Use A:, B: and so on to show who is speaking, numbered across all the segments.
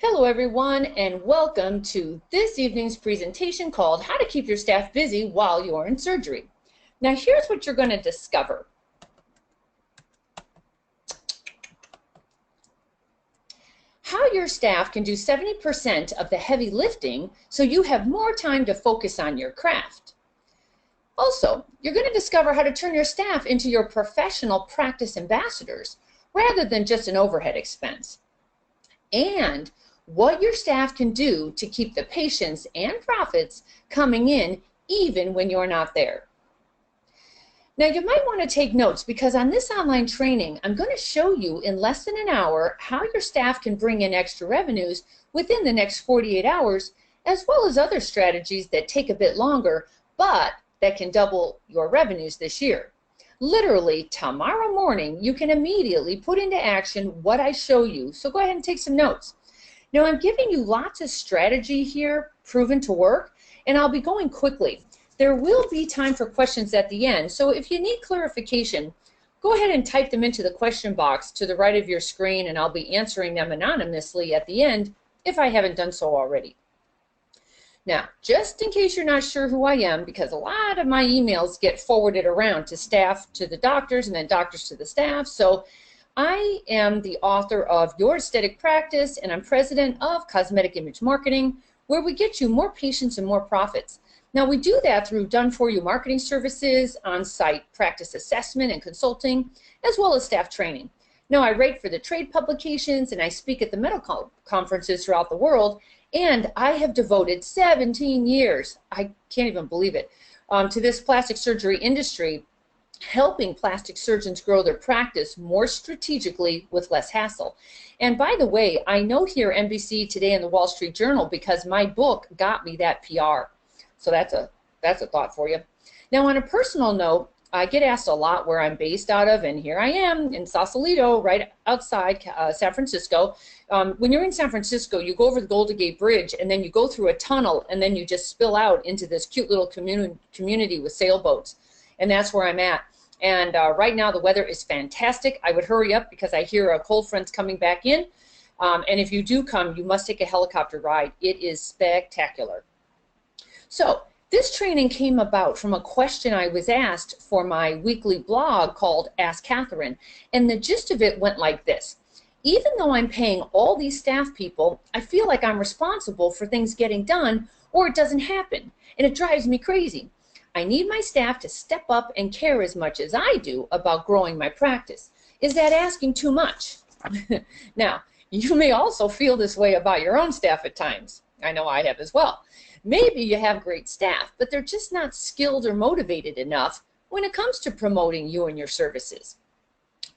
A: Hello everyone, and welcome to this evening's presentation called How to Keep Your Staff Busy While You're in Surgery. Now here's what you're going to discover. How your staff can do 70% of the heavy lifting so you have more time to focus on your craft. Also, you're going to discover how to turn your staff into your professional practice ambassadors rather than just an overhead expense. And what your staff can do to keep the patients and profits coming in even when you're not there. Now you might want to take notes because on this online training I'm going to show you in less than an hour how your staff can bring in extra revenues within the next 48 hours, as well as other strategies that take a bit longer but that can double your revenues this year. Literally tomorrow morning you can immediately put into action what I show you, so go ahead and take some notes. Now I'm giving you lots of strategy here, proven to work, and I'll be going quickly. There will be time for questions at the end, so if you need clarification, go ahead and type them into the question box to the right of your screen, and I'll be answering them anonymously at the end if I haven't done so already. Now, just in case you're not sure who I am, because a lot of my emails get forwarded around to staff, to the doctors, and then doctors to the staff, so I am the author of Your Aesthetic Practice, and I'm president of Cosmetic Image Marketing, where we get you more patients and more profits. Now, we do that through done-for-you marketing services, on-site practice assessment and consulting, as well as staff training. Now, I write for the trade publications, and I speak at the medical conferences throughout the world, and I have devoted 17 years, I can't even believe it, to this plastic surgery industry, helping plastic surgeons grow their practice more strategically with less hassle. And by the way, I know here NBC Today and the Wall Street Journal because my book got me that PR. So that's a thought for you. Now on a personal note, I get asked a lot where I'm based out of, and here I am in Sausalito, right outside San Francisco. When you're in San Francisco, you go over the Golden Gate Bridge, and then you go through a tunnel, and then you just spill out into this cute little community with sailboats. And that's where I'm at. And right now the weather is fantastic. I would hurry up because I hear a cold front's coming back in. And if you do come, you must take a helicopter ride. It is spectacular. So this training came about from a question I was asked for my weekly blog called Ask Catherine. And the gist of it went like this. Even though I'm paying all these staff people, I feel like I'm responsible for things getting done or it doesn't happen. And it drives me crazy. I need my staff to step up and care as much as I do about growing my practice. Is that asking too much? Now, you may also feel this way about your own staff at times. I know I have as well. Maybe you have great staff, but they're just not skilled or motivated enough when it comes to promoting you and your services.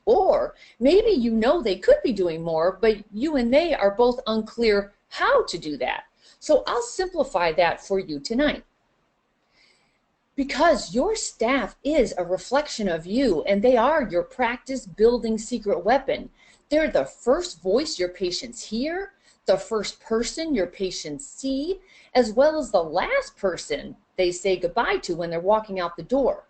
A: Or maybe you know they could be doing more, but you and they are both unclear how to do that. So I'll simplify that for you tonight. Because your staff is a reflection of you, and they are your practice building secret weapon. They're the first voice your patients hear, the first person your patients see, as well as the last person they say goodbye to when they're walking out the door.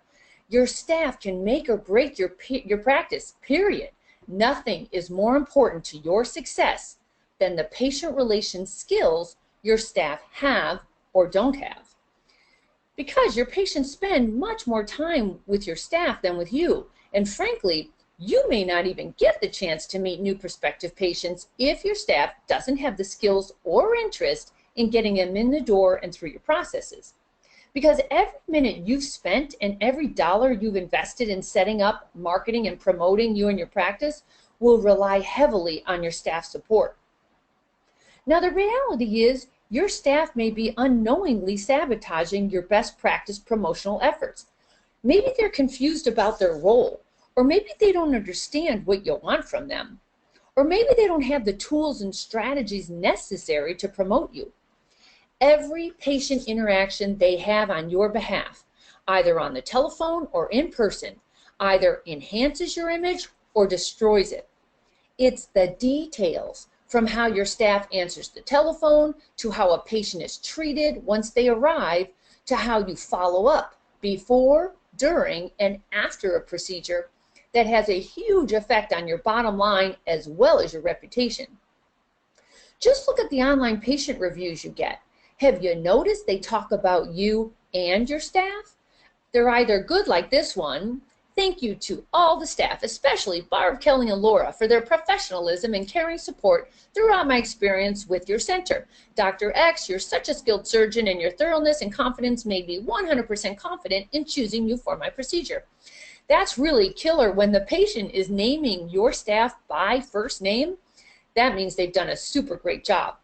A: Your staff can make or break your practice, period. Nothing is more important to your success than the patient relations skills your staff have or don't have. Because your patients spend much more time with your staff than with you. And frankly, you may not even get the chance to meet new prospective patients if your staff doesn't have the skills or interest in getting them in the door and through your processes. Because every minute you've spent and every dollar you've invested in setting up, marketing, and promoting you and your practice will rely heavily on your staff support. Now the reality is, your staff may be unknowingly sabotaging your best practice promotional efforts. Maybe they're confused about their role, or maybe they don't understand what you want from them, or maybe they don't have the tools and strategies necessary to promote you. Every patient interaction they have on your behalf, either on the telephone or in person, either enhances your image or destroys it. It's the details, from how your staff answers the telephone, to how a patient is treated once they arrive, to how you follow up before, during, and after a procedure, that has a huge effect on your bottom line as well as your reputation. Just look at the online patient reviews you get. Have you noticed they talk about you and your staff? They're either good like this one, thank you to all the staff, especially Barb, Kelly, and Laura, for their professionalism and caring support throughout my experience with your center. Dr. X, you're such a skilled surgeon, and your thoroughness and confidence made me 100% confident in choosing you for my procedure. That's really killer when the patient is naming your staff by first name. That means they've done a super great job.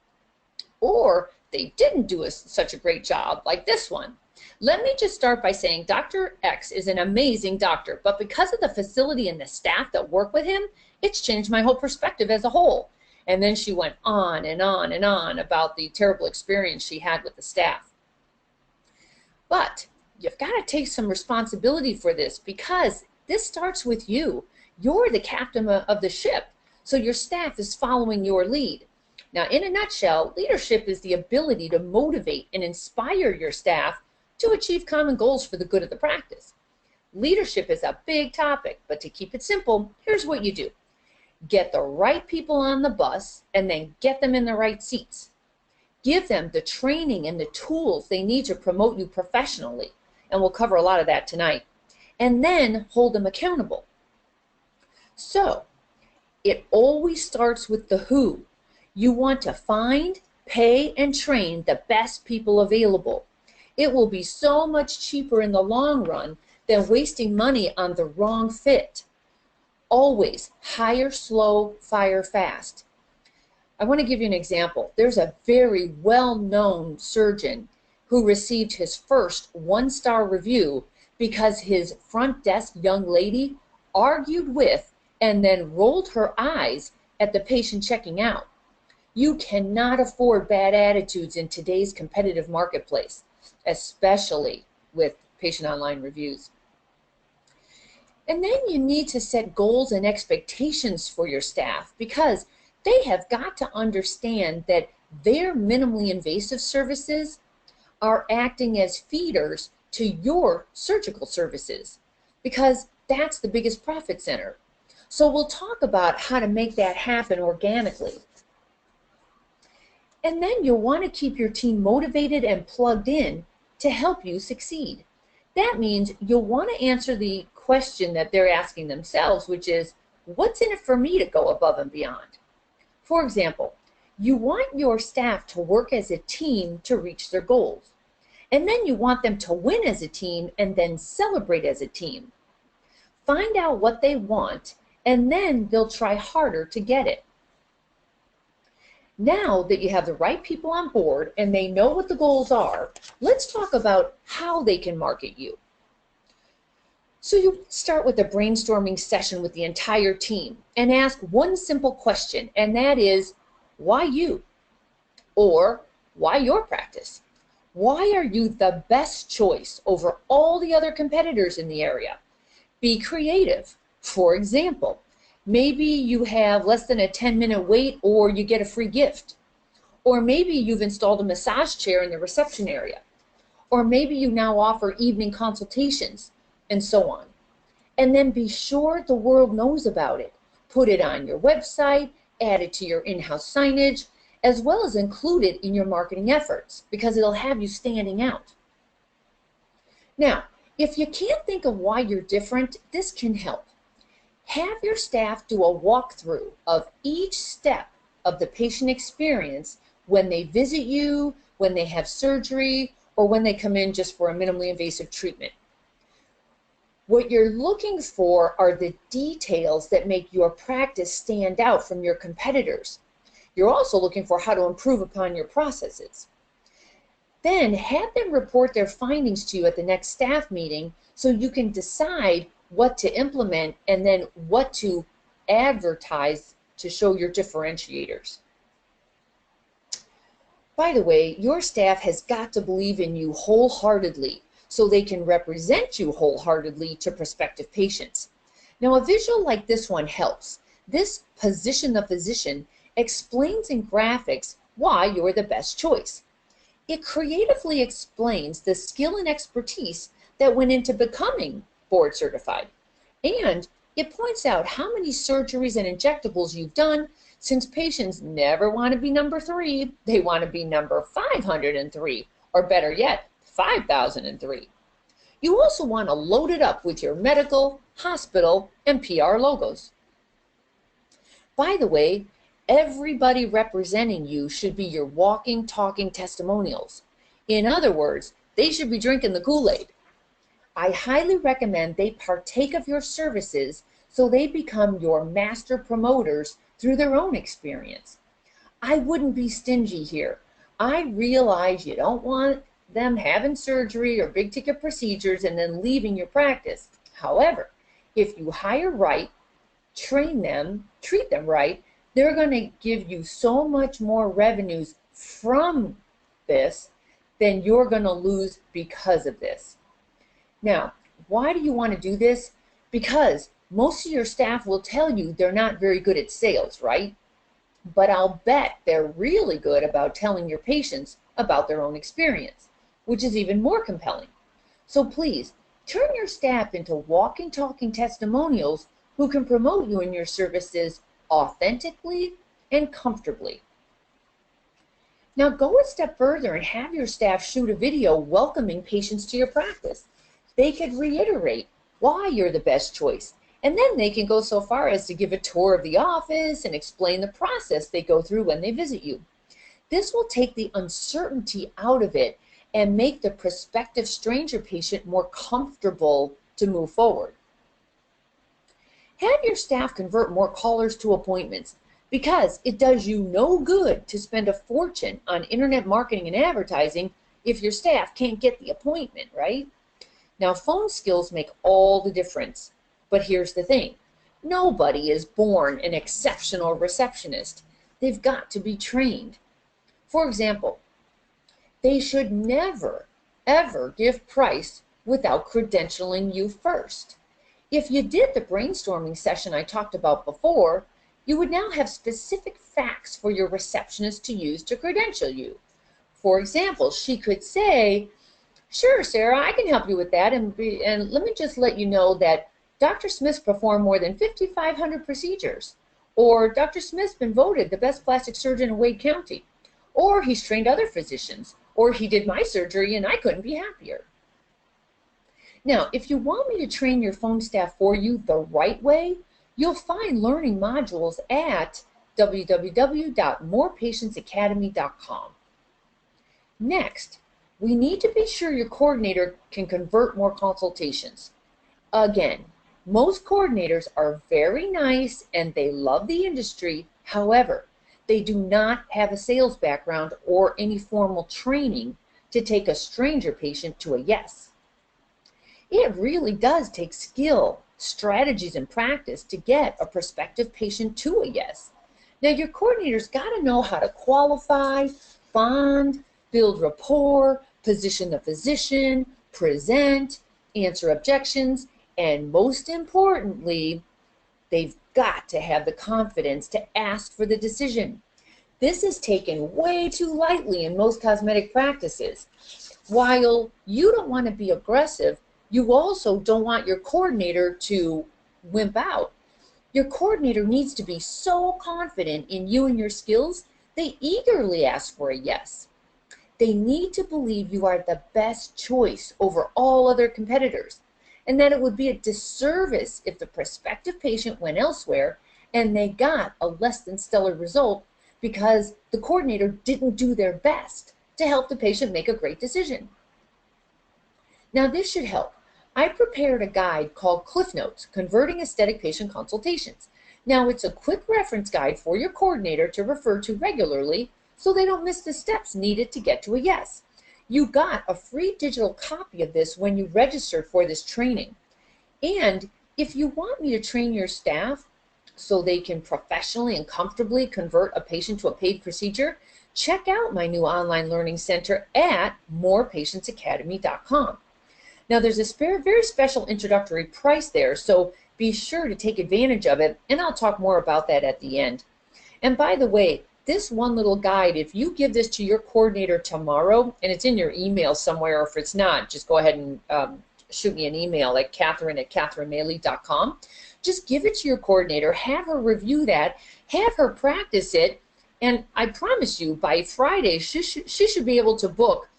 A: Or they didn't do such a great job like this one. Let me just start by saying Dr. X is an amazing doctor, but because of the facility and the staff that work with him, it's changed my whole perspective as a whole. And then she went on and on and on about the terrible experience she had with the staff. But you've got to take some responsibility for this, because this starts with you. You're the captain of the ship, so your staff is following your lead. Now, in a nutshell, leadership is the ability to motivate and inspire your staff to achieve common goals for the good of the practice. Leadership is a big topic, but to keep it simple, here's what you do. Get the right people on the bus and then get them in the right seats. Give them the training and the tools they need to promote you professionally, and we'll cover a lot of that tonight. And then hold them accountable. So, it always starts with the who. You want to find, pay, and train the best people available. It will be so much cheaper in the long run than wasting money on the wrong fit. Always hire slow, fire fast. I want to give you an example. There's a very well-known surgeon who received his first one-star review because his front desk young lady argued with and then rolled her eyes at the patient checking out. You cannot afford bad attitudes in today's competitive marketplace, especially with patient online reviews. And then you need to set goals and expectations for your staff, because they have got to understand that their minimally invasive services are acting as feeders to your surgical services, because that's the biggest profit center. So we'll talk about how to make that happen organically. And then you'll want to keep your team motivated and plugged in to help you succeed. That means you'll want to answer the question that they're asking themselves, which is, what's in it for me to go above and beyond? For example, you want your staff to work as a team to reach their goals. And then you want them to win as a team and then celebrate as a team. Find out what they want, and then they'll try harder to get it. Now that you have the right people on board and they know what the goals are, let's talk about how they can market you. So you start with a brainstorming session with the entire team and ask one simple question, and that is, why you? Or, why your practice? Why are you the best choice over all the other competitors in the area? Be creative. For example, maybe you have less than a 10-minute wait, or you get a free gift. Or maybe you've installed a massage chair in the reception area. Or maybe you now offer evening consultations, and so on. And then be sure the world knows about it. Put it on your website, add it to your in-house signage, as well as include it in your marketing efforts, because it'll have you standing out. Now, if you can't think of why you're different, this can help. Have your staff do a walkthrough of each step of the patient experience when they visit you, when they have surgery, or when they come in just for a minimally invasive treatment. What you're looking for are the details that make your practice stand out from your competitors. You're also looking for how to improve upon your processes. Then have them report their findings to you at the next staff meeting so you can decide what to implement and then what to advertise to show your differentiators. By the way, your staff has got to believe in you wholeheartedly so they can represent you wholeheartedly to prospective patients. Now, a visual like this one helps. This position the physician explains in graphics why you're the best choice. It creatively explains the skill and expertise that went into becoming board certified. And it points out how many surgeries and injectables you've done, Since patients never want to be number 3, they want to be number 503, or better yet, 5003. You also want to load it up with your medical, hospital, and PR logos. By the way, everybody representing you should be your walking, talking testimonials. In other words, they should be drinking the Kool-Aid. I highly recommend they partake of your services so they become your master promoters through their own experience. I wouldn't be stingy here. I realize you don't want them having surgery or big ticket procedures and then leaving your practice. However, if you hire right, train them, treat them right, they're going to give you so much more revenues from this than you're going to lose because of this. Now, why do you want to do this? Because most of your staff will tell you they're not very good at sales, right? But I'll bet they're really good about telling your patients about their own experience, which is even more compelling. So please, turn your staff into walking, talking testimonials who can promote you and your services authentically and comfortably. Now go a step further and have your staff shoot a video welcoming patients to your practice. They could reiterate why you're the best choice, and then they can go so far as to give a tour of the office and explain the process they go through when they visit you. This will take the uncertainty out of it and make the prospective stranger patient more comfortable to move forward. Have your staff convert more callers to appointments, because it does you no good to spend a fortune on internet marketing and advertising if your staff can't get the appointment, right? Now, phone skills make all the difference, but here's the thing. Nobody is born an exceptional receptionist. They've got to be trained. For example, they should never, ever give price without credentialing you first. If you did the brainstorming session I talked about before, you would now have specific facts for your receptionist to use to credential you. For example, she could say, "Sure, Sarah, I can help you with that, and let me just let you know that Dr. Smith's performed more than 5,500 procedures," or "Dr. Smith's been voted the best plastic surgeon in Wade County," or "He's trained other physicians," or "He did my surgery and I couldn't be happier." Now, if you want me to train your phone staff for you the right way, you'll find learning modules at www.morepatientsacademy.com. Next, we need to be sure your coordinator can convert more consultations. Again, most coordinators are very nice and they love the industry. However, they do not have a sales background or any formal training to take a stranger patient to a yes. It really does take skill, strategies, and practice to get a prospective patient to a yes. Now, your coordinator's got to know how to qualify, bond, build rapport, position the physician, present, answer objections, and most importantly, they've got to have the confidence to ask for the decision. This is taken way too lightly in most cosmetic practices. While you don't want to be aggressive, you also don't want your coordinator to wimp out. Your coordinator needs to be so confident in you and your skills, they eagerly ask for a yes. They need to believe you are the best choice over all other competitors, and that it would be a disservice if the prospective patient went elsewhere and they got a less than stellar result because the coordinator didn't do their best to help the patient make a great decision. Now, this should help. I prepared a guide called Cliff Notes, Converting Aesthetic Patient Consultations. Now, it's a quick reference guide for your coordinator to refer to regularly so they don't miss the steps needed to get to a yes. You got a free digital copy of this when you registered for this training. And if you want me to train your staff so they can professionally and comfortably convert a patient to a paid procedure, check out my new online learning center at morepatientsacademy.com. Now, there's a very special introductory price there, so be sure to take advantage of it, and I'll talk more about that at the end. And by the way, this one little guide, if you give this to your coordinator tomorrow, and it's in your email somewhere, or if it's not, just go ahead and shoot me an email at Catherine@CatherineMaley.com. Just give it to your coordinator, have her review that, have her practice it, and I promise you by Friday she should be able to book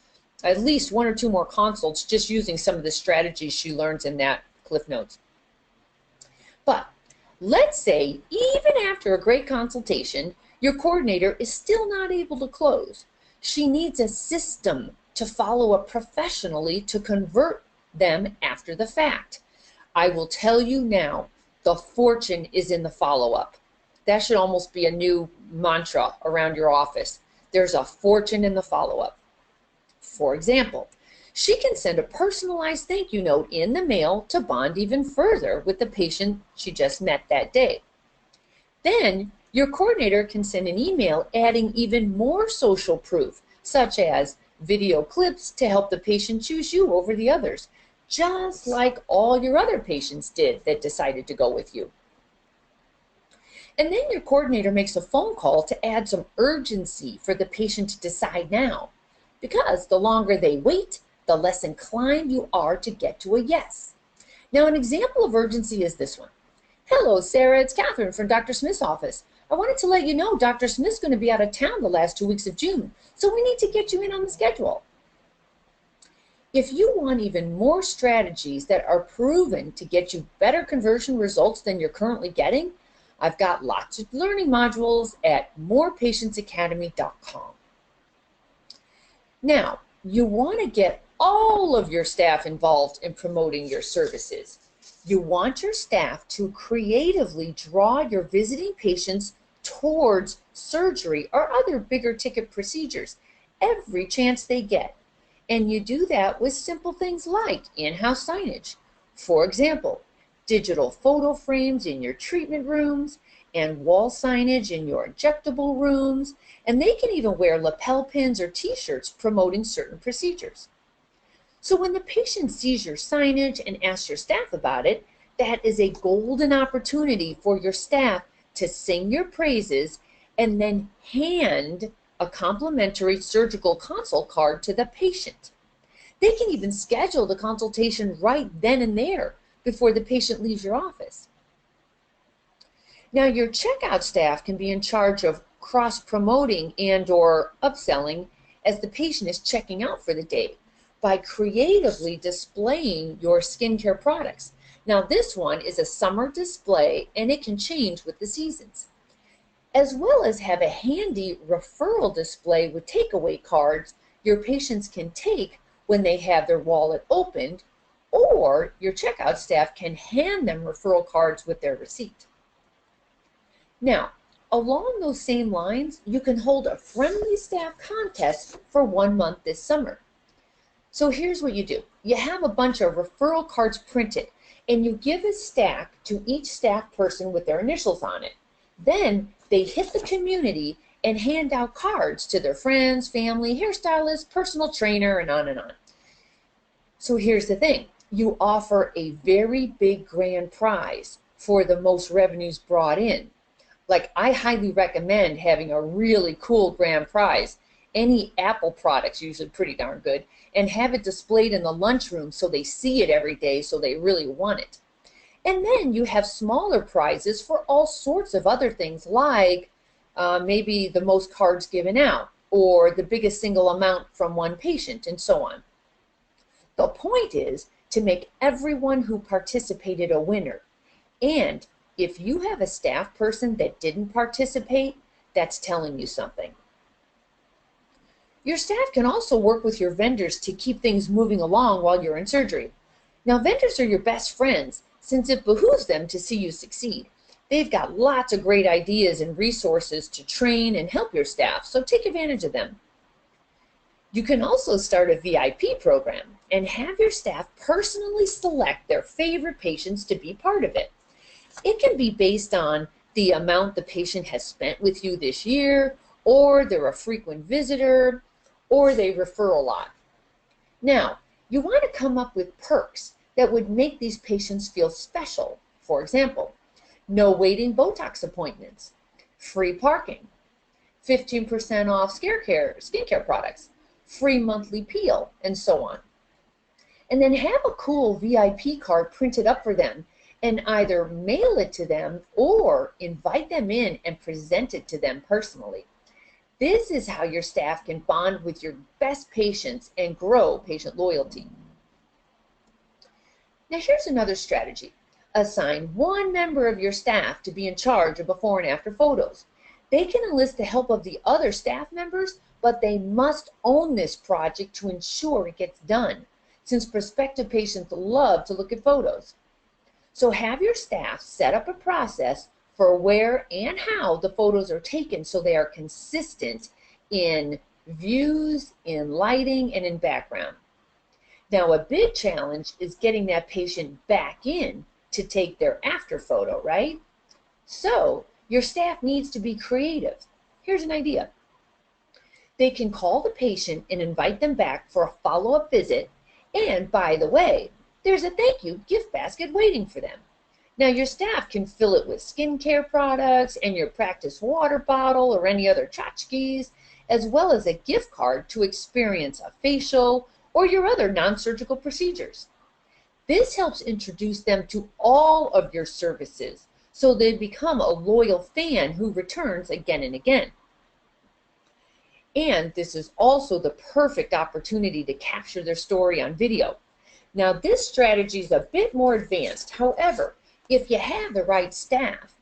A: at least 1 or 2 more consults just using some of the strategies she learns in that Cliff Notes. But let's say even after a great consultation, your coordinator is still not able to close. She needs a system to follow up professionally to convert them after the fact. I will tell you now, the fortune is in the follow-up. That should almost be a new mantra around your office. There's a fortune in the follow-up. For example, she can send a personalized thank you note in the mail to bond even further with the patient she just met that day. Then your coordinator can send an email adding even more social proof, such as video clips to help the patient choose you over the others, just like all your other patients did that decided to go with you. And then your coordinator makes a phone call to add some urgency for the patient to decide now, because the longer they wait, the less inclined you are to get to a yes. Now, an example of urgency is this one. Hello, Sarah, it's Catherine from Dr. Smith's office. I wanted to let you know Dr. Smith's going to be out of town the last 2 weeks of June, so we need to get you in on the schedule. If you want even more strategies that are proven to get you better conversion results than you're currently getting, I've got lots of learning modules at morepatientsacademy.com. Now, you want to get all of your staff involved in promoting your services. You want your staff to creatively draw your visiting patients towards surgery or other bigger ticket procedures every chance they get. And you do that with simple things like in-house signage. For example, digital photo frames in your treatment rooms and wall signage in your injectable rooms, and they can even wear lapel pins or t-shirts promoting certain procedures. So when the patient sees your signage and asks your staff about it, that is a golden opportunity for your staff to sing your praises and then hand a complimentary surgical consult card to the patient. They can even schedule the consultation right then and there before the patient leaves your office. Now, your checkout staff can be in charge of cross-promoting and or upselling as the patient is checking out for the day by creatively displaying your skincare products. Now, this one is a summer display and it can change with the seasons, as well as have a handy referral display with takeaway cards your patients can take when they have their wallet opened, or your checkout staff can hand them referral cards with their receipt. Now, along those same lines, you can hold a friendly staff contest for 1 month this summer. So here's what you do. You have a bunch of referral cards printed, and you give a stack to each staff person with their initials on it. Then they hit the community and hand out cards to their friends, family, hairstylist, personal trainer, and on and on. So here's the thing. You offer a very big grand prize for the most revenues brought in. Like, I highly recommend having a really cool grand prize. Any Apple product's usually pretty darn good, and have it displayed in the lunchroom so they see it every day so they really want it. And then you have smaller prizes for all sorts of other things, like maybe the most cards given out or the biggest single amount from one patient, and so on. The point is to make everyone who participated a winner. And if you have a staff person that didn't participate, that's telling you something. Your staff can also work with your vendors to keep things moving along while you're in surgery. Now, vendors are your best friends since it behooves them to see you succeed. They've got lots of great ideas and resources to train and help your staff, so take advantage of them. You can also start a VIP program and have your staff personally select their favorite patients to be part of it. It can be based on the amount the patient has spent with you this year, or they're a frequent visitor, or they refer a lot. Now, you want to come up with perks that would make these patients feel special. For example, no waiting Botox appointments, free parking, 15% off skincare products, free monthly peel, and so on. And then have a cool VIP card printed up for them and either mail it to them or invite them in and present it to them personally. This is how your staff can bond with your best patients and grow patient loyalty. Now here's another strategy. Assign one member of your staff to be in charge of before and after photos. They can enlist the help of the other staff members, but they must own this project to ensure it gets done, since prospective patients love to look at photos. So have your staff set up a process for where and how the photos are taken so they are consistent in views, in lighting, and in background. Now a big challenge is getting that patient back in to take their after photo, right? So your staff needs to be creative. Here's an idea. They can call the patient and invite them back for a follow-up visit, and by the way, there's a thank you gift basket waiting for them. Now your staff can fill it with skincare products and your practice water bottle or any other tchotchkes, as well as a gift card to experience a facial or your other non-surgical procedures. This helps introduce them to all of your services so they become a loyal fan who returns again and again. And this is also the perfect opportunity to capture their story on video. Now this strategy is a bit more advanced. However, if you have the right staff,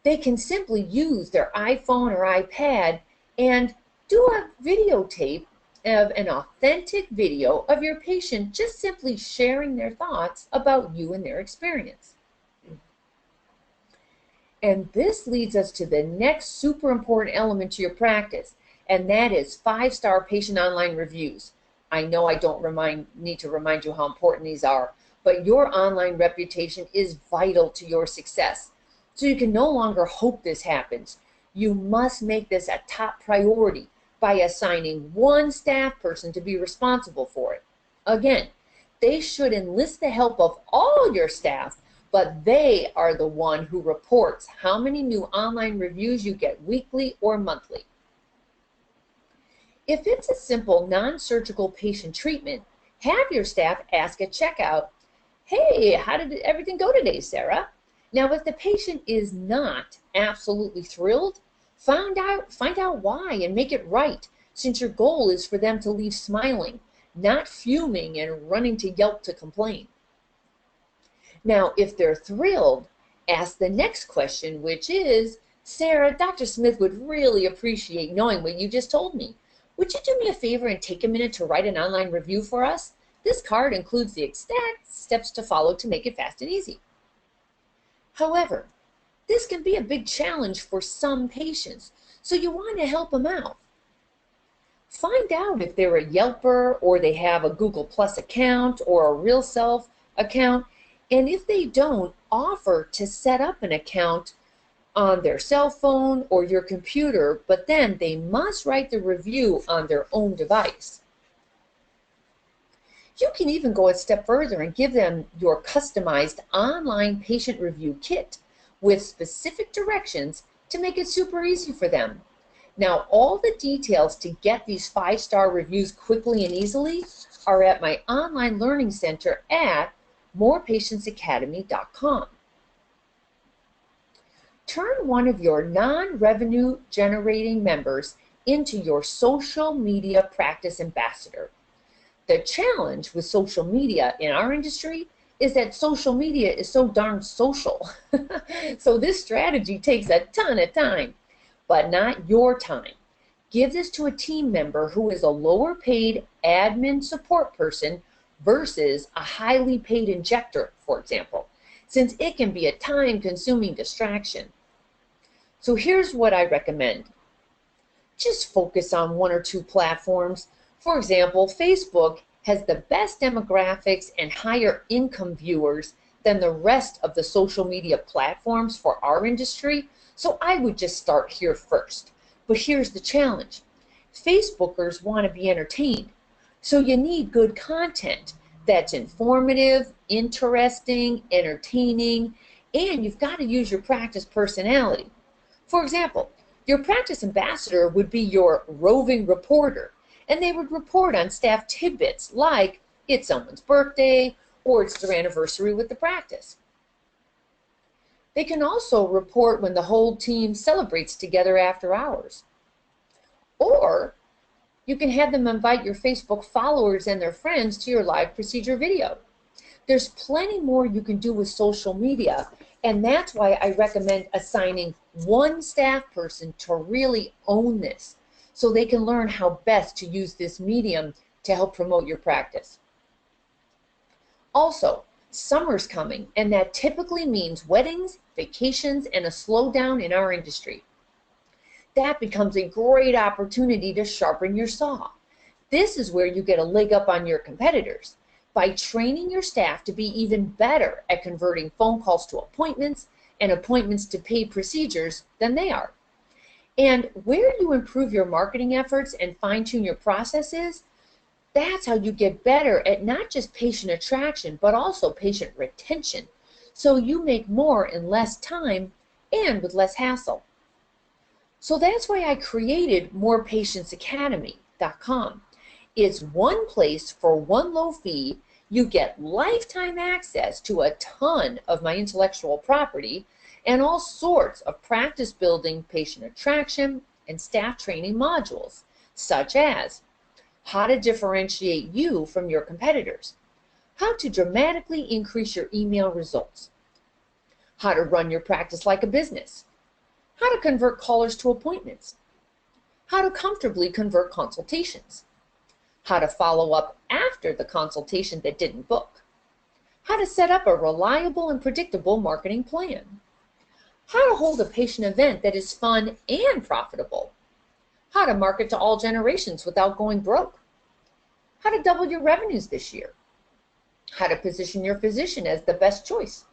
A: they can simply use their iPhone or iPad and do a videotape of an authentic video of your patient just simply sharing their thoughts about you and their experience. And this leads us to the next super important element to your practice, and that is 5-star patient online reviews. I know I don't need to remind you how important these are, but your online reputation is vital to your success. So you can no longer hope this happens. You must make this a top priority by assigning one staff person to be responsible for it. Again, they should enlist the help of all your staff, but they are the one who reports how many new online reviews you get weekly or monthly. If it's a simple non-surgical patient treatment, have your staff ask at checkout, "Hey, how did everything go today, Sarah?" Now, if the patient is not absolutely thrilled, find out why and make it right, since your goal is for them to leave smiling, not fuming and running to Yelp to complain. Now, if they're thrilled, ask the next question, which is, "Sarah, Dr. Smith would really appreciate knowing what you just told me. Would you do me a favor and take a minute to write an online review for us? This card includes the exact steps to follow to make it fast and easy." However, this can be a big challenge for some patients, so you want to help them out. Find out if they're a Yelper or they have a Google Plus account or a Real Self account, and if they don't, offer to set up an account on their cell phone or your computer, but then they must write the review on their own device. You can even go a step further and give them your customized online patient review kit with specific directions to make it super easy for them. Now, all the details to get these 5-star reviews quickly and easily are at my online learning center at morepatientsacademy.com. Turn one of your non-revenue generating members into your social media practice ambassador. The challenge with social media in our industry is that social media is so darn social. So this strategy takes a ton of time, but not your time. Give this to a team member who is a lower paid admin support person versus a highly paid injector, for example, since it can be a time-consuming distraction. So here's what I recommend. Just focus on 1 or 2 platforms. For example, Facebook has the best demographics and higher income viewers than the rest of the social media platforms for our industry, so I would just start here first. But here's the challenge. Facebookers want to be entertained, so you need good content that's informative, interesting, entertaining, and you've got to use your practice personality. For example, your practice ambassador would be your roving reporter, and they would report on staff tidbits like it's someone's birthday, or it's their anniversary with the practice. They can also report when the whole team celebrates together after hours. Or you can have them invite your Facebook followers and their friends to your live procedure video. There's plenty more you can do with social media, and that's why I recommend assigning one staff person to really own this, so they can learn how best to use this medium to help promote your practice. Also, summer's coming, and that typically means weddings, vacations, and a slowdown in our industry. That becomes a great opportunity to sharpen your saw. This is where you get a leg up on your competitors by training your staff to be even better at converting phone calls to appointments and appointments to paid procedures than they are. And where you improve your marketing efforts and fine-tune your processes, that's how you get better at not just patient attraction, but also patient retention. So you make more in less time and with less hassle. So that's why I created morepatientsacademy.com. It's one place for one low fee. You get lifetime access to a ton of my intellectual property and all sorts of practice building, patient attraction, and staff training modules, such as how to differentiate you from your competitors, how to dramatically increase your email results, how to run your practice like a business, how to convert callers to appointments, how to comfortably convert consultations, how to follow up after the consultation that didn't book, how to set up a reliable and predictable marketing plan, how to hold a patient event that is fun and profitable, how to market to all generations without going broke, how to double your revenues this year, how to position your physician as the best choice,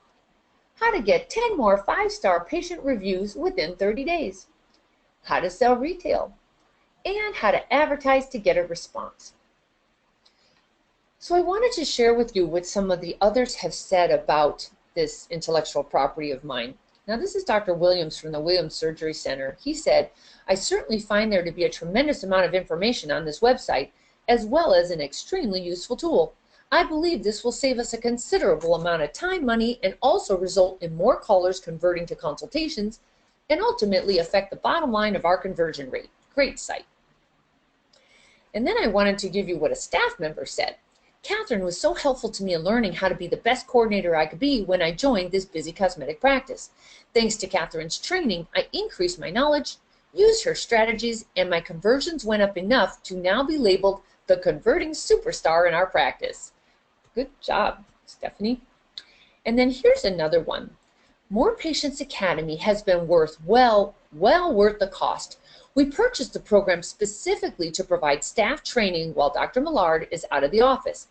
A: how to get 10 more 5-star patient reviews within 30 days, how to sell retail, and how to advertise to get a response. So I wanted to share with you what some of the others have said about this intellectual property of mine. Now, this is Dr. Williams from the Williams Surgery Center. He said, "I certainly find there to be a tremendous amount of information on this website, as well as an extremely useful tool. I believe this will save us a considerable amount of time, money, and also result in more callers converting to consultations, and ultimately affect the bottom line of our conversion rate. Great site." And then I wanted to give you what a staff member said. "Catherine was so helpful to me in learning how to be the best coordinator I could be when I joined this busy cosmetic practice. Thanks to Catherine's training, I increased my knowledge, used her strategies, and my conversions went up enough to now be labeled the converting superstar in our practice." Good job, Stephanie. And then here's another one. "More Patients Academy has been well worth the cost. We purchased the program specifically to provide staff training while Dr. Millard is out of the office.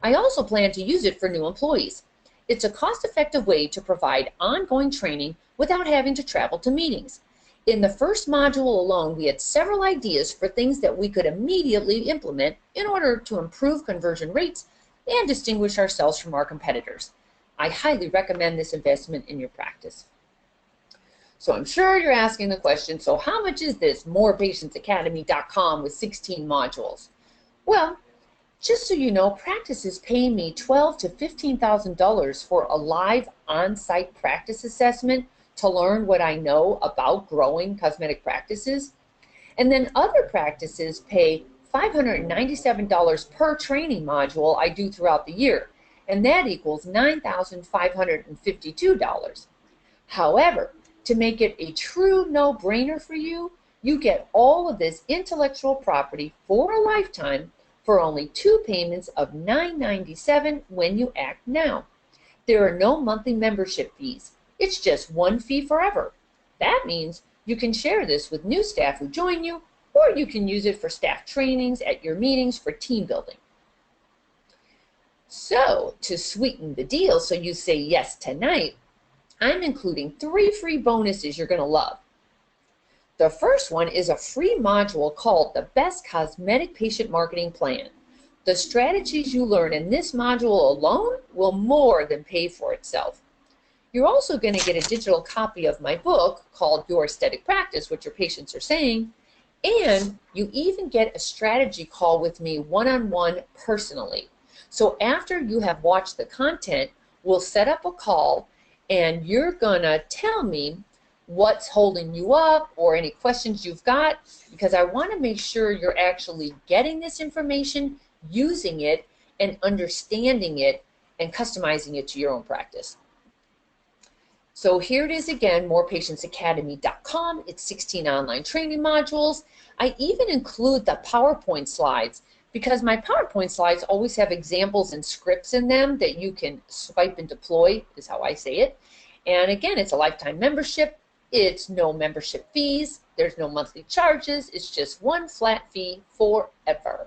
A: I also plan to use it for new employees. It's a cost-effective way to provide ongoing training without having to travel to meetings. In the first module alone, we had several ideas for things that we could immediately implement in order to improve conversion rates and distinguish ourselves from our competitors. I highly recommend this investment in your practice." So I'm sure you're asking the question, so how much is this morepatientsacademy.com with 16 modules? Well, just so you know, practices pay me $12,000 to $15,000 for a live on-site practice assessment to learn what I know about growing cosmetic practices. And then other practices pay $597 per training module I do throughout the year, and that equals $9,552. However, to make it a true no-brainer for you, you get all of this intellectual property for a lifetime for only 2 payments of $997 when you act now. There are no monthly membership fees. It's just one fee forever. That means you can share this with new staff who join you, or you can use it for staff trainings at your meetings for team building. So, to sweeten the deal so you say yes tonight, I'm including 3 free bonuses you're going to love. The first one is a free module called the Best Cosmetic Patient Marketing Plan. The strategies you learn in this module alone will more than pay for itself. You're also going to get a digital copy of my book called Your Aesthetic Practice, What Your Patients Are Saying, and you even get a strategy call with me one-on-one personally. So after you have watched the content, we'll set up a call and you're gonna tell me what's holding you up or any questions you've got, because I want to make sure you're actually getting this information, using it, and understanding it and customizing it to your own practice. So here it is again, morepatientsacademy.com. It's 16 online training modules. I even include the PowerPoint slides because my PowerPoint slides always have examples and scripts in them that you can swipe and deploy, is how I say it. And again, it's a lifetime membership. It's no membership fees. There's no monthly charges. It's just one flat fee forever.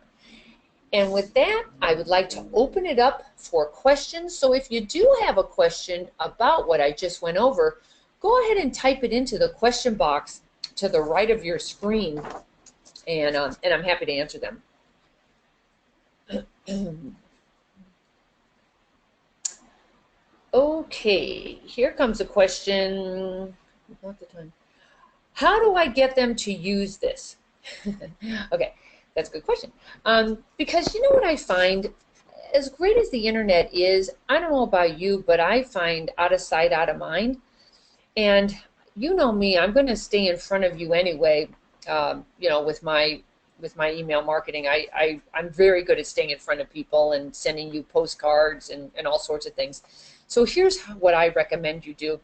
A: And with that, I would like to open it up for questions. So if you do have a question about what I just went over, go ahead and type it into the question box to the right of your screen, and I'm happy to answer them. Okay, here comes a question. Not the time. How do I get them to use this? Okay, that's a good question. Because you know what I find, as great as the internet is, I don't know about you, but I find out of sight, out of mind. And you know me, I'm going to stay in front of you anyway. You know, with my email marketing, I'm very good at staying in front of people and sending you postcards and all sorts of things. So here's what I recommend you do.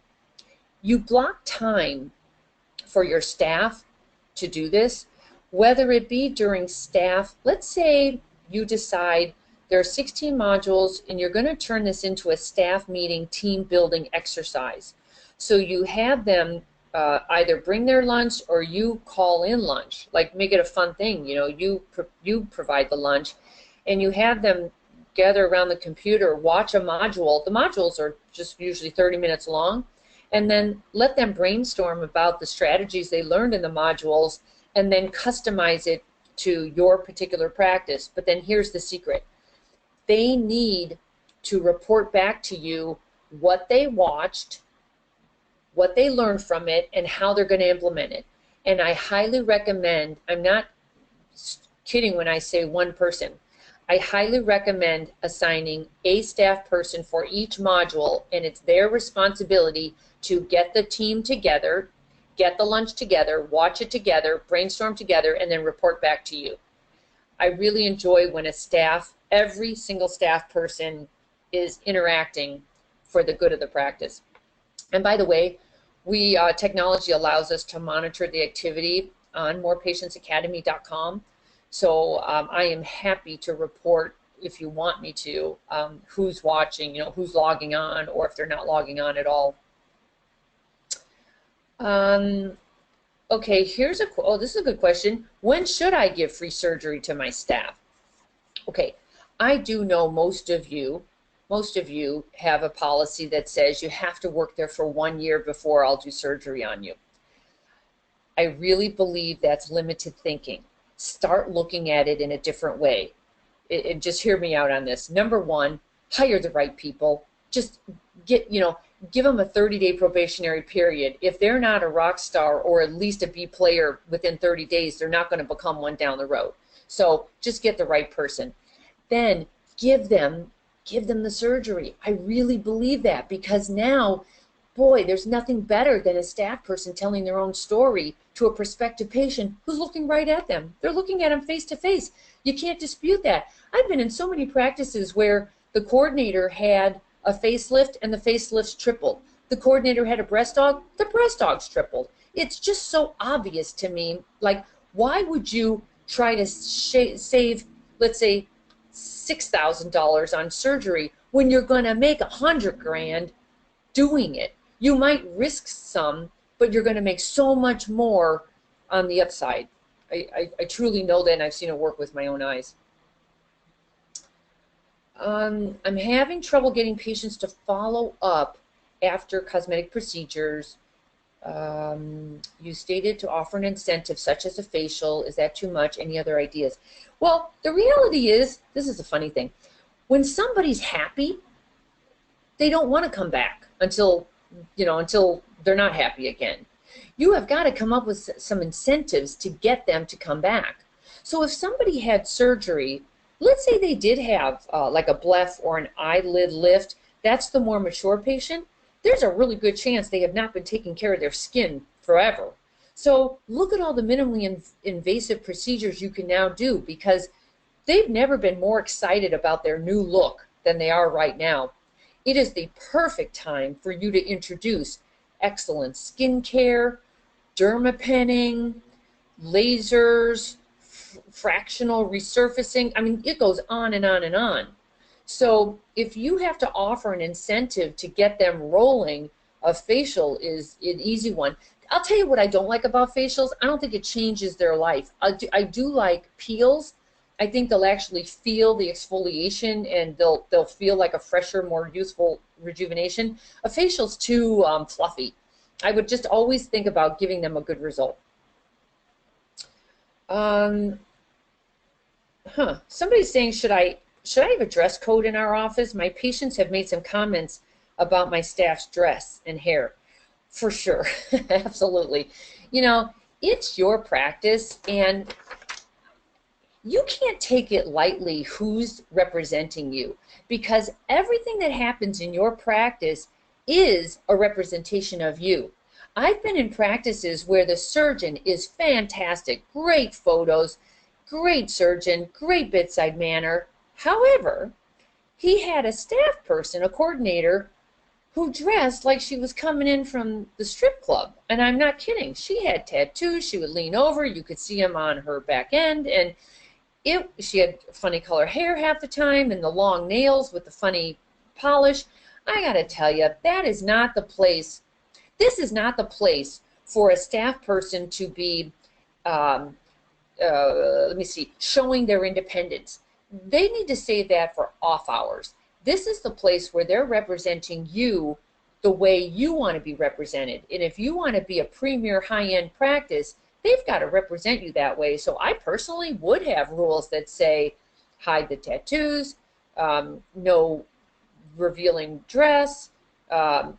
A: You block time for your staff to do this, whether it be during staff. Let's say you decide there are 16 modules and you're going to turn this into a staff meeting team building exercise. So you have them either bring their lunch or you call in lunch, like make it a fun thing. You know, you provide the lunch and you have them gather around the computer, watch a module. The modules are just usually 30 minutes long, and then let them brainstorm about the strategies they learned in the modules and then customize it to your particular practice. But then here's the secret. They need to report back to you what they watched, what they learned from it, and how they're going to implement it. And I highly recommend, I'm not kidding when I say one person, I highly recommend assigning a staff person for each module, and it's their responsibility to get the team together, get the lunch together, watch it together, brainstorm together, and then report back to you. I really enjoy when a staff, every single staff person is interacting for the good of the practice. And by the way, technology allows us to monitor the activity on morepatientsacademy.com. So I am happy to report, if you want me to, who's watching, you know, who's logging on, or if they're not logging on at all. Okay, here's this is a good question. When should I give free surgery to my staff? Okay, I do know most of you have a policy that says you have to work there for 1 year before I'll do surgery on you. I really believe that's limited thinking. Start looking at it in a different way. Just hear me out on this. Number one, hire the right people. Just give them a 30-day probationary period. If they're not a rock star or at least a B player within 30 days, they're not going to become one down the road. So just get the right person. Then give them the surgery. I really believe that, because now, boy, there's nothing better than a staff person telling their own story to a prospective patient who's looking right at them. They're looking at them face to face. You can't dispute that. I've been in so many practices where the coordinator had a facelift and the facelifts tripled. The coordinator had a breast aug, the breast augs tripled. It's just so obvious to me. Like, why would you try to save, let's say, $6,000 on surgery when you're going to make $100,000 doing it? You might risk some, but you're going to make so much more on the upside. I truly know that, and I've seen it work with my own eyes. I'm having trouble getting patients to follow up after cosmetic procedures. You stated to offer an incentive such as a facial. Is that too much? Any other ideas? Well, the reality is, this is a funny thing. When somebody's happy, they don't want to come back until they're not happy again. You have got to come up with some incentives to get them to come back. So if somebody had surgery Let's say they did have like a bleph or an eyelid lift. That's the more mature patient. There's a really good chance they have not been taking care of their skin forever. So look at all the minimally invasive procedures you can now do, because they've never been more excited about their new look than they are right now. It is the perfect time for you to introduce excellent skincare, dermapenning, lasers, fractional resurfacing. I mean, it goes on and on and on. So if you have to offer an incentive to get them rolling, a facial is an easy one. I'll tell you what I don't like about facials. I don't think it changes their life. I do like peels. I think they'll actually feel the exfoliation, and they'll feel like a fresher, more youthful rejuvenation. A facial's too fluffy. I would just always think about giving them a good result. Somebody's saying, should I have a dress code in our office? My patients have made some comments about my staff's dress and hair. For sure. Absolutely. You know, it's your practice, and you can't take it lightly who's representing you, because everything that happens in your practice is a representation of you. I've been in practices where the surgeon is fantastic, great photos, great surgeon, great bedside manner. However, he had a staff person, a coordinator, who dressed like she was coming in from the strip club. And I'm not kidding. She had tattoos. She would lean over. You could see them on her back end. And she had funny color hair half the time, and the long nails with the funny polish. I got to tell you, that is not the place. This is not the place for a staff person to be, showing their independence. They need to save that for off hours. This is the place where they're representing you the way you want to be represented. And if you want to be a premier high-end practice, they've got to represent you that way. So I personally would have rules that say hide the tattoos, no revealing dress, have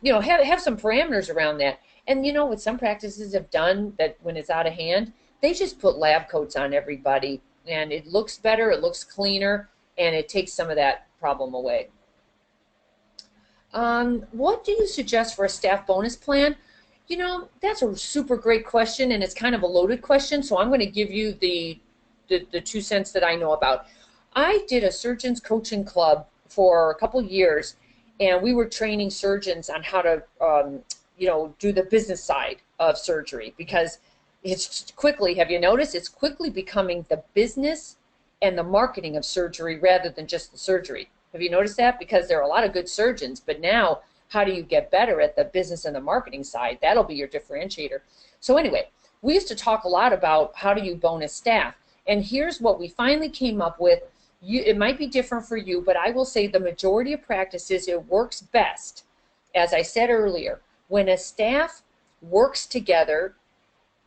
A: some parameters around that. And you know what some practices have done, that when it's out of hand, they just put lab coats on everybody, and it looks better, it looks cleaner, and it takes some of that problem away. What do you suggest for a staff bonus plan? You know, that's a super great question, and it's kind of a loaded question, so I'm going to give you the 2 cents that I know about. I did a surgeons coaching club for a couple years, and we were training surgeons on how to do the business side of surgery, because it's quickly, have you noticed, it's quickly becoming the business and the marketing of surgery rather than just the surgery. Have you noticed that? Because there are a lot of good surgeons, but now how do you get better at the business and the marketing side? That'll be your differentiator. So anyway, we used to talk a lot about how do you bonus staff, and here's what we finally came up with. It might be different for you, but I will say the majority of practices, it works best, as I said earlier, when a staff works together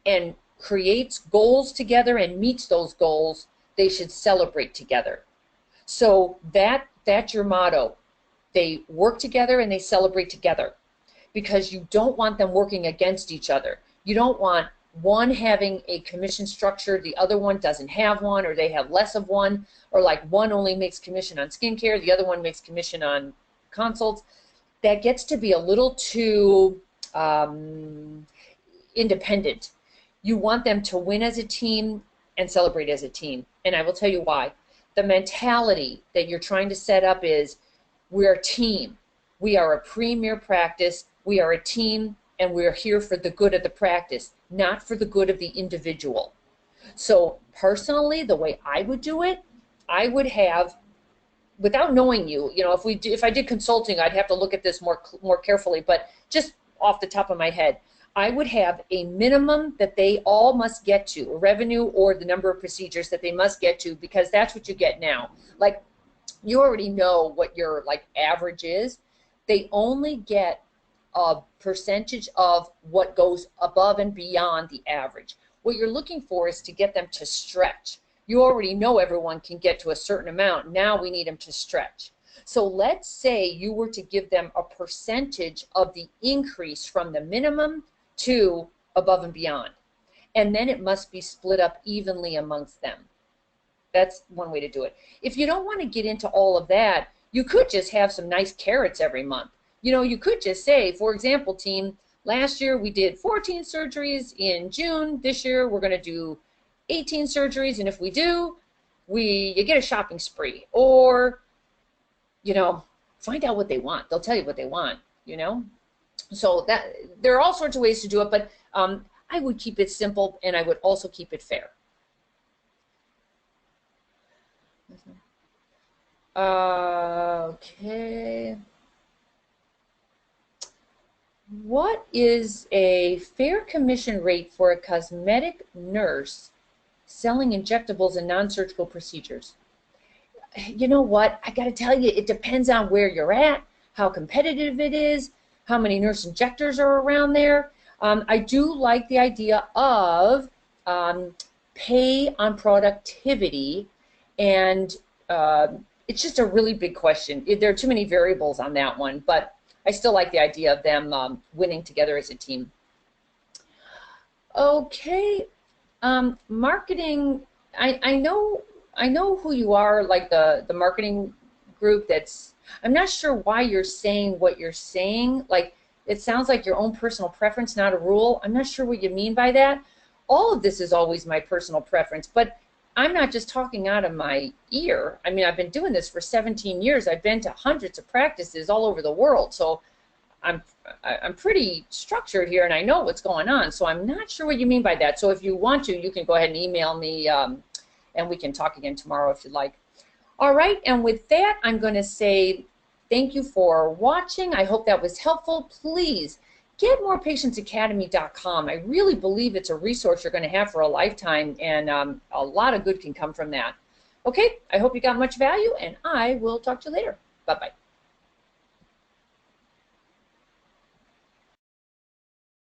A: and creates goals together and meets those goals. They should celebrate together. So that's your motto. They work together and they celebrate together, because you don't want them working against each other. You don't want one having a commission structure, the other one doesn't have one, or they have less of one, or like one only makes commission on skincare, the other one makes commission on consults. That gets to be a little too independent. You want them to win as a team and celebrate as a team. And I will tell you why. The mentality that you're trying to set up is, we're a team. We are a premier practice. We are a team, and we're here for the good of the practice, not for the good of the individual. So personally, the way I would do it, I would have, without knowing you, if I did consulting, I'd have to look at this more carefully, but just off the top of my head, I would have a minimum that they all must get to, a revenue or the number of procedures that they must get to, because that's what you get now. Like, you already know what your average is. They only get a percentage of what goes above and beyond the average. What you're looking for is to get them to stretch. You already know everyone can get to a certain amount. Now we need them to stretch. So let's say you were to give them a percentage of the increase from the minimum to above and beyond. And then it must be split up evenly amongst them. That's one way to do it. If you don't want to get into all of that, you could just have some nice carrots every month. You know, you could just say, for example, team, last year we did 14 surgeries in June. This year we're going to do 18 surgeries, and if we do, you get a shopping spree. Or, you know, find out what they want. They'll tell you what they want, you know. So that there are all sorts of ways to do it, but I would keep it simple, and I would also keep it fair. Okay. What is a fair commission rate for a cosmetic nurse selling injectables and non-surgical procedures? You know what? I got to tell you, it depends on where you're at, how competitive it is, how many nurse injectors are around there. I do like the idea of pay on productivity, and it's just a really big question. There are too many variables on that one, but I still like the idea of them winning together as a team. Okay, marketing. I know who you are, like the marketing group. I'm not sure why you're saying what you're saying. Like, it sounds like your own personal preference, not a rule. I'm not sure what you mean by that. All of this is always my personal preference, but I'm not just talking out of my ear. I mean, I've been doing this for 17 years. I've been to hundreds of practices all over the world, so I'm pretty structured here, and I know what's going on. So I'm not sure what you mean by that. So if you want to, you can go ahead and email me, and we can talk again tomorrow if you'd like. All right, and with that, I'm going to say thank you for watching. I hope that was helpful. Please get morepatientsacademy.com. I really believe it's a resource you're going to have for a lifetime, and a lot of good can come from that. Okay, I hope you got much value, and I will talk to you later. Bye-bye.